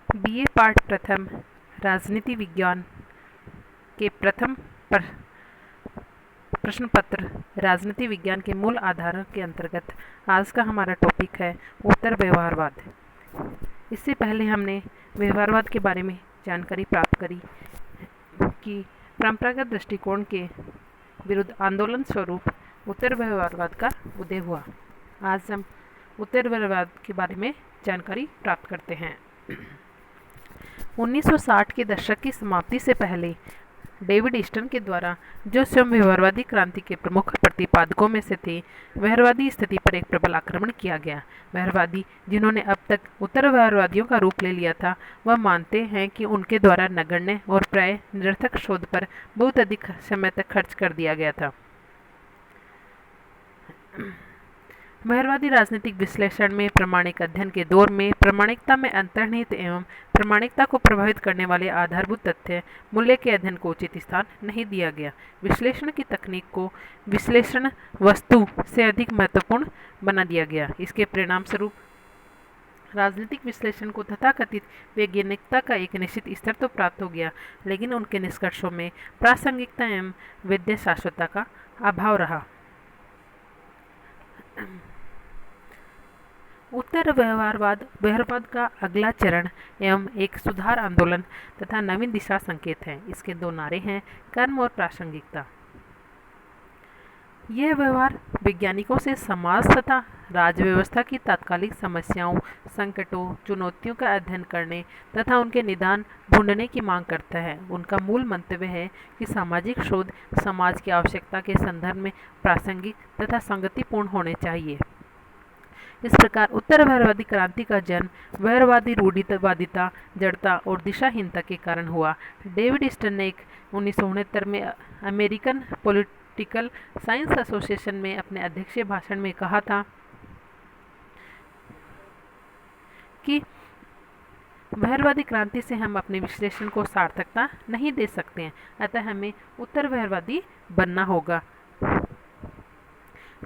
BA पाठ प्रथम राजनीति विज्ञान के प्रथम प्रश्न पत्र राजनीति विज्ञान के मूल आधारों के अंतर्गत आज का हमारा टॉपिक है उत्तर व्यवहारवाद। इससे पहले हमने व्यवहारवाद के बारे में जानकारी प्राप्त करी कि परंपरागत दृष्टिकोण के विरुद्ध आंदोलन स्वरूप उत्तर व्यवहारवाद का उदय हुआ। आज हम उत्तर व्यवहारवाद के बारे में जानकारी प्राप्त करते हैं। 1960 के दशक की समाप्ति से पहले डेविड ईस्टन के द्वारा जो स्वयं व्यवहारवादी क्रांति के प्रमुख प्रतिपादकों में से थे, व्यवहारवादी स्थिति पर एक प्रबल आक्रमण किया गया। व्यवहारवादी, जिन्होंने अब तक उत्तर व्यवहारवादियों का रूप ले लिया था, वह मानते हैं कि उनके द्वारा नगण्य और प्राय निरर्थक शोध पर बहुत अधिक समय तक खर्च कर दिया गया था। व्यवहारवादी राजनीतिक विश्लेषण में प्रामाणिक अध्ययन के दौर में प्रामाणिकता में अंतर्निहित एवं प्रामाणिकता को प्रभावित करने वाले आधारभूत तथ्य मूल्य के अध्ययन को उचित स्थान नहीं दिया गया। विश्लेषण की तकनीक को विश्लेषण वस्तु से अधिक महत्वपूर्ण बना दिया गया। इसके परिणाम स्वरूप राजनीतिक विश्लेषण को तथाकथित वैज्ञानिकता का एक निश्चित स्तर तो प्राप्त हो गया, लेकिन उनके निष्कर्षों में प्रासंगिकता एवं वैध शाश्वतता का अभाव रहा। उत्तर व्यवहारवाद का अगला चरण एवं एक सुधार आंदोलन तथा नवीन दिशा संकेत है। इसके दो नारे हैं, कर्म और प्रासंगिकता। यह व्यवहार वैज्ञानिकों से समाज तथा राज्य व्यवस्था की तात्कालिक समस्याओं, संकटों, चुनौतियों का अध्ययन करने तथा उनके निदान ढूंढने की मांग करता है। उनका मूल मंतव्य है कि सामाजिक शोध समाज की आवश्यकता के संदर्भ में प्रासंगिक तथा संगतिपूर्ण होने चाहिए। इस प्रकार उत्तर व्यवहारवादी क्रांति का जन्म व्यवहारवादी रूढ़िवादिता, जड़ता और दिशाहीनता के कारण हुआ। डेविड ईस्टन ने 1969 में अमेरिकन पॉलिटिकल साइंस एसोसिएशन में अपने अध्यक्षीय भाषण में कहा था कि व्यवहारवादी क्रांति से हम अपने विश्लेषण को सार्थकता नहीं दे सकते हैं, अतः हमें उत्तर व्यवहारवादी बनना होगा।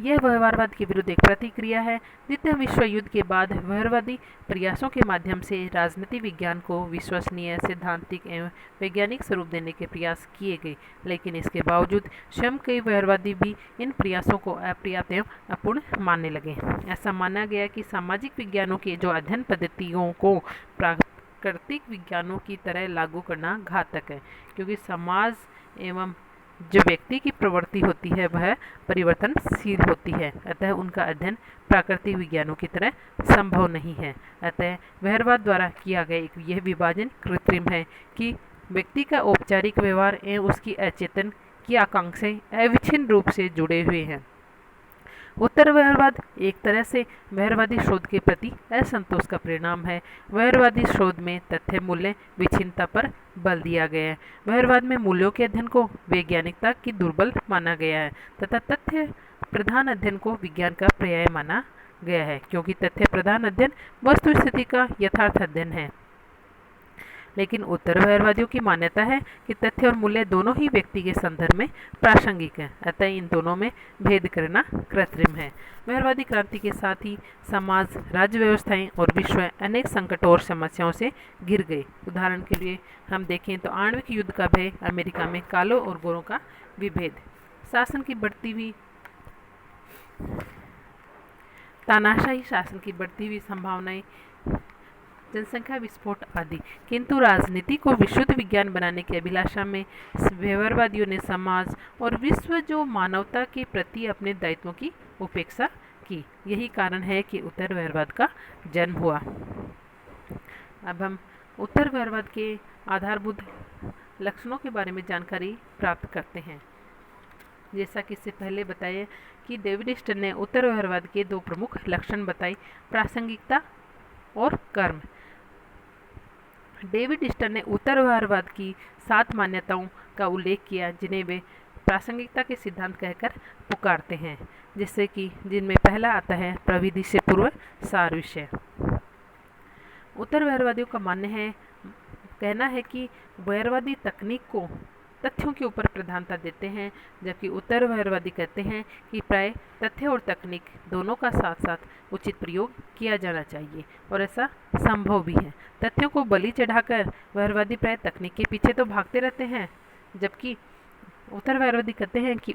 यह व्यवहारवाद के विरुद्ध एक प्रतिक्रिया है। द्वितीय विश्व युद्ध के बाद व्यवहारवादी प्रयासों के माध्यम से राजनीति विज्ञान को विश्वसनीय, सिद्धांतिक एवं वैज्ञानिक स्वरूप देने के प्रयास किए गए, लेकिन इसके बावजूद स्वयं कई व्यवहारवादी भी इन प्रयासों को अपर्याप्त एवं अपूर्ण मानने लगे। ऐसा माना गया कि सामाजिक विज्ञानों के जो अध्ययन पद्धतियों को प्राकृतिक विज्ञानों की तरह लागू करना घातक है, क्योंकि समाज एवं जो व्यक्ति की प्रवृत्ति होती है वह परिवर्तनशील होती है, अतः उनका अध्ययन प्राकृतिक विज्ञानों की तरह संभव नहीं है। अतः व्यवहारवाद द्वारा किया गया एक यह विभाजन कृत्रिम है कि व्यक्ति का औपचारिक व्यवहार एवं उसकी अचेतन की आकांक्षाएं अविच्छिन्न रूप से जुड़े हुए हैं। उत्तर व्यवहारवाद एक तरह से व्यवहारवादी शोध के प्रति असंतोष का परिणाम है। व्यवहारवादी शोध में तथ्य मूल्य विच्छिन्नता पर बल दिया गया है। व्यवहारवाद में मूल्यों के अध्ययन को वैज्ञानिकता की दुर्बल माना गया है तथा तथ्य प्रधान अध्ययन को विज्ञान का पर्याय माना गया है, क्योंकि तथ्य प्रधान अध्ययन वस्तु स्थिति का यथार्थ अध्ययन है। लेकिन उत्तर व्यवहारवादियों की मान्यता है कि तथ्य और मूल्य दोनों ही व्यक्ति के संदर्भ में प्रासंगिक हैं, अतः इन दोनों में भेद करना कृत्रिम है। व्यवहारवादी क्रांति के साथ ही समाज, राज्य व्यवस्थाएं और विश्व अनेक संकटों और समस्याओं से घिर गए। उदाहरण के लिए हम देखें तो आणविक युद्ध का भय, अमेरिका में कालों और गोरों का विभेद, शासन की बढ़ती हुई तानाशाही शासन की बढ़ती हुई संभावनाएं, जनसंख्या विस्फोट आदि। किंतु राजनीति को विशुद्ध विज्ञान बनाने की अभिलाषा में व्यवहारवादियों ने समाज और विश्व जो मानवता के प्रति अपने दायित्वों की उपेक्षा की। यही कारण है कि उत्तर व्यवहारवाद का जन्म हुआ। अब हम उत्तर व्यवहारवाद के आधारभूत लक्षणों के बारे में जानकारी प्राप्त करते हैं। जैसा कि इससे पहले बताया कि डेविड ईस्टन ने उत्तर व्यवहारवाद के दो प्रमुख लक्षण बताए, प्रासंगिकता और कर्म। डेविड ईस्टन ने उत्तर व्यवहारवाद की 7 मान्यताओं का उल्लेख किया, जिन्हें वे प्रासंगिकता के सिद्धांत कहकर पुकारते हैं, जिससे कि जिनमें पहला आता है प्रविधि से पूर्व सार विषय। उत्तर व्यवहारवादियों का कहना है कि व्यवहारवादी तकनीक को तथ्यों के ऊपर प्रधानता देते हैं, जबकि उत्तर वहरवादी कहते हैं कि प्राय तथ्य और तकनीक दोनों का साथ साथ उचित प्रयोग किया जाना चाहिए और ऐसा संभव भी है। तथ्यों को बलि चढ़ाकर वहरवादी प्राय तकनीक के पीछे तो भागते रहते हैं, जबकि उत्तर वहरवादी कहते हैं कि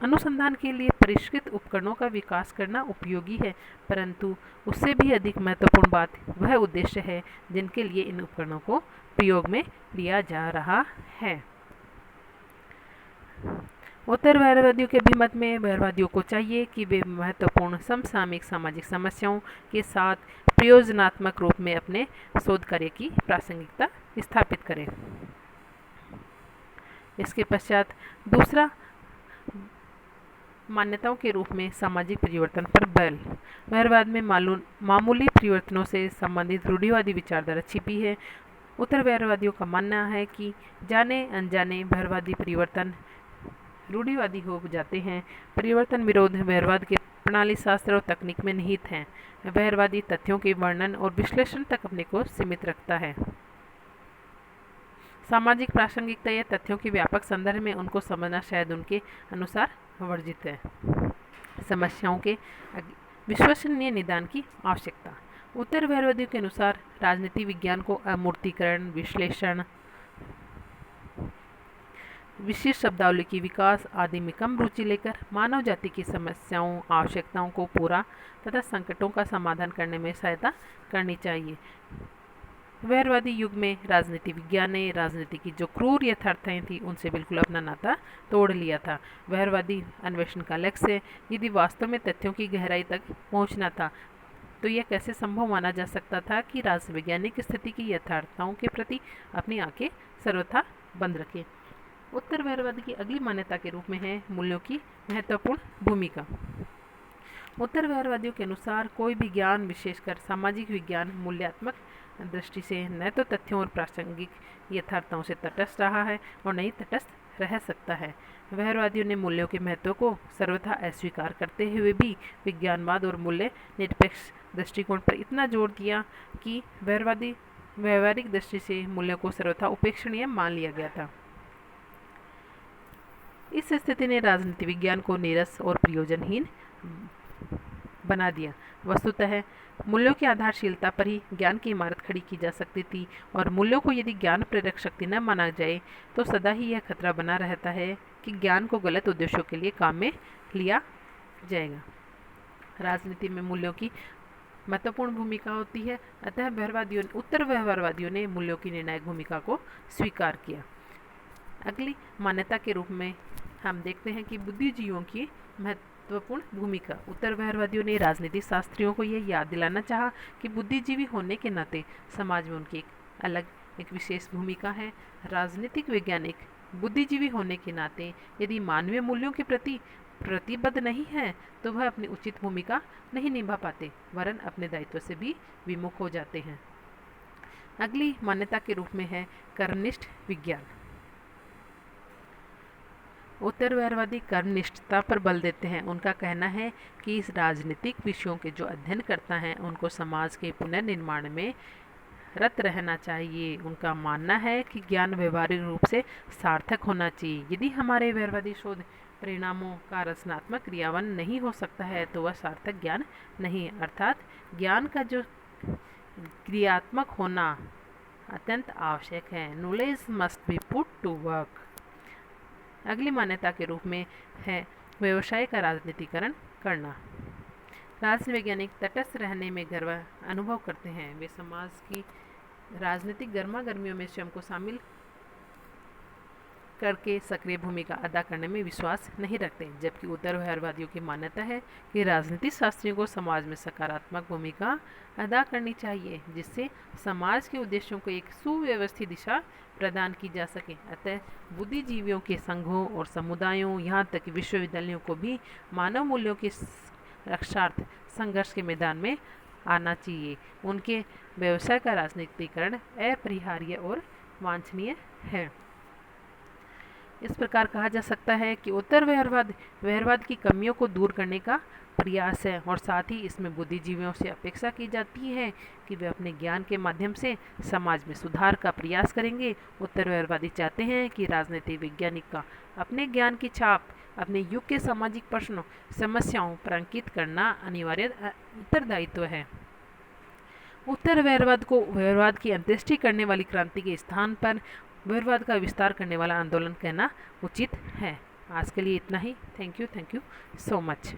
अनुसंधान के लिए परिष्कृत उपकरणों का विकास करना उपयोगी है, परंतु उससे भी अधिक महत्वपूर्ण बात वह उद्देश्य है जिनके लिए इन उपकरणों को प्रयोग में लिया जा रहा है। उत्तर वहरवादियों के भी मत में वहरवादियों को चाहिए कि वे महत्वपूर्ण समसामयिक सामाजिक समस्याओं के साथ प्रयोजनात्मक रूप में अपने शोध कार्य की प्रासंगिकता स्थापित करें। इसके पश्चात दूसरा मान्यताओं के रूप में सामाजिक परिवर्तन पर बल। वहरवाद में मामूली परिवर्तनों से संबंधित रूढ़िवादी विचारधारा छिपी है। उत्तर वहरवादियों का मानना है कि जाने अनजाने वहरवादी परिवर्तन रूढ़िवादी हो जाते हैं। परिवर्तन विरोध वहरवाद के प्रणाली शास्त्र और तकनीक में निहित हैं। वहरवादी तथ्यों के वर्णन और विश्लेषण तक अपने को सीमित रखता है। सामाजिक प्रासंगिकता या तथ्यों के व्यापक संदर्भ में उनको समझना शायद उनके अनुसार वर्जित है। समस्याओं के विश्वसनीय निदान की आवश्यकता। उत्तर वहरवादियों के अनुसार राजनीति विज्ञान को अमूर्तीकरण, विश्लेषण, विशिष्ट शब्दावली की विकास आदि में कम रुचि लेकर मानव जाति की समस्याओं, आवश्यकताओं को पूरा तथा संकटों का समाधान करने में सहायता करनी चाहिए। वहरवादी युग में राजनीति विज्ञान ने राजनीति की जो क्रूर यथार्थताएं थी उनसे बिल्कुल अपना नाता तोड़ लिया था। वहरवादी अन्वेषण का लक्ष्य यदि वास्तव में तथ्यों की गहराई तक पहुंचना था तो यह कैसे संभव माना जा सकता था कि राजवैज्ञानिक स्थिति की यथार्थताओं के प्रति अपनी आंखें सर्वथा बंद रखें। उत्तर वहरवाद की अगली मान्यता के रूप में है मूल्यों की महत्वपूर्ण भूमिका। उत्तर वहरवादियों के अनुसार कोई भी ज्ञान, विशेषकर सामाजिक विज्ञान, मूल्यात्मक दृष्टि से न तो तथ्यों और प्रासंगिक यथार्थताओं से तटस्थ रहा है और न ही तटस्थ रह सकता है। वहरवादियों ने मूल्यों के महत्व को सर्वथा अस्वीकार करते हुए भी विज्ञानवाद और मूल्य निरपेक्ष दृष्टिकोण पर इतना जोर दिया कि व्यवहारिक दृष्टि से मूल्यों को सर्वथा उपेक्षणीय मान लिया गया था। इस स्थिति ने राजनीति विज्ञान को नीरस और प्रयोजनहीन बना दिया। वस्तुतः मूल्यों की आधारशीलता पर ही ज्ञान की इमारत खड़ी की जा सकती थी और मूल्यों को यदि ज्ञान प्रेरक शक्ति न माना जाए तो सदा ही यह खतरा बना रहता है कि ज्ञान को गलत उद्देश्यों के लिए काम में लिया जाएगा। राजनीति में मूल्यों की महत्वपूर्ण भूमिका होती है, अतः उत्तर वहरवादियों ने मूल्यों की निर्णायक भूमिका को स्वीकार किया। अगली मान्यता के रूप में हम देखते हैं कि बुद्धिजीवियों की महत्वपूर्ण भूमिका। उत्तर वहरवादियों ने राजनीतिक शास्त्रियों को यह याद दिलाना चाहा कि बुद्धिजीवी होने के नाते समाज में उनकी एक विशेष भूमिका है। राजनीतिक वैज्ञानिक बुद्धिजीवी होने के नाते यदि मानवीय मूल्यों के प्रति प्रतिबद्ध नहीं है तो वह अपनी उचित भूमिका नहीं निभा पाते, वरन अपने दायित्व से भी विमुख हो जाते हैं। अगली मान्यता के रूप में है कर्मनिष्ठ विज्ञान। उत्तर वहरवादी कर्मनिष्ठता पर बल देते हैं। उनका कहना है कि इस राजनीतिक विषयों के जो अध्ययन करता है उनको समाज के पुनर्निर्माण में रत रहना चाहिए। उनका मानना है कि ज्ञान व्यवहारिक रूप से सार्थक होना चाहिए। यदि हमारे वहरवादी शोध परिणामों का रचनात्मक क्रियान्वयन नहीं हो सकता है तो वह सार्थक ज्ञान नहीं, अर्थात ज्ञान का जो क्रियात्मक होना अत्यंत आवश्यक है। Knowledge must be put to work. अगली मान्यता के रूप में है व्यवसाय का राजनीतिकरण करना। राजनीति वैज्ञानिक तटस्थ रहने में गर्व अनुभव करते हैं। वे समाज की राजनीतिक गर्मा गर्मियों में स्वयं को शामिल करके सक्रिय भूमिका अदा करने में विश्वास नहीं रखते, जबकि उत्तर वहरवादियों की मान्यता है कि राजनीतिक शास्त्रियों को समाज में सकारात्मक भूमिका अदा करनी चाहिए जिससे समाज के उद्देश्यों को एक सुव्यवस्थित दिशा प्रदान की जा सके। अतः बुद्धिजीवियों के संघों और समुदायों, यहाँ तक कि विश्वविद्यालयों को भी मानव मूल्यों के रक्षार्थ संघर्ष के मैदान में आना चाहिए। उनके व्यवसाय का राजनीतिकरण अपरिहार्य और वांछनीय है। इस प्रकार कहा जा सकता है कि उत्तर वहरवाद की कमियों को दूर करने का प्रयास है और साथ ही इसमें बुद्धिजीवियों से अपेक्षा की जाती है कि वे अपने ज्ञान के माध्यम से समाज में सुधार का प्रयास करेंगे। उत्तरवैरवादी चाहते हैं कि राजनीति वैज्ञानिक का अपने ज्ञान की छाप अपने युग के सामाजिक प्रश्नों समस्याओं पर अंकित करना अनिवार्य उत्तरदायित्व है। उत्तरवैरवाद को वैरवाद की अंत्येष्टि करने वाली क्रांति के स्थान पर वैरवाद का विस्तार करने वाला आंदोलन कहना उचित है। आज के लिए इतना ही। Thank you so much.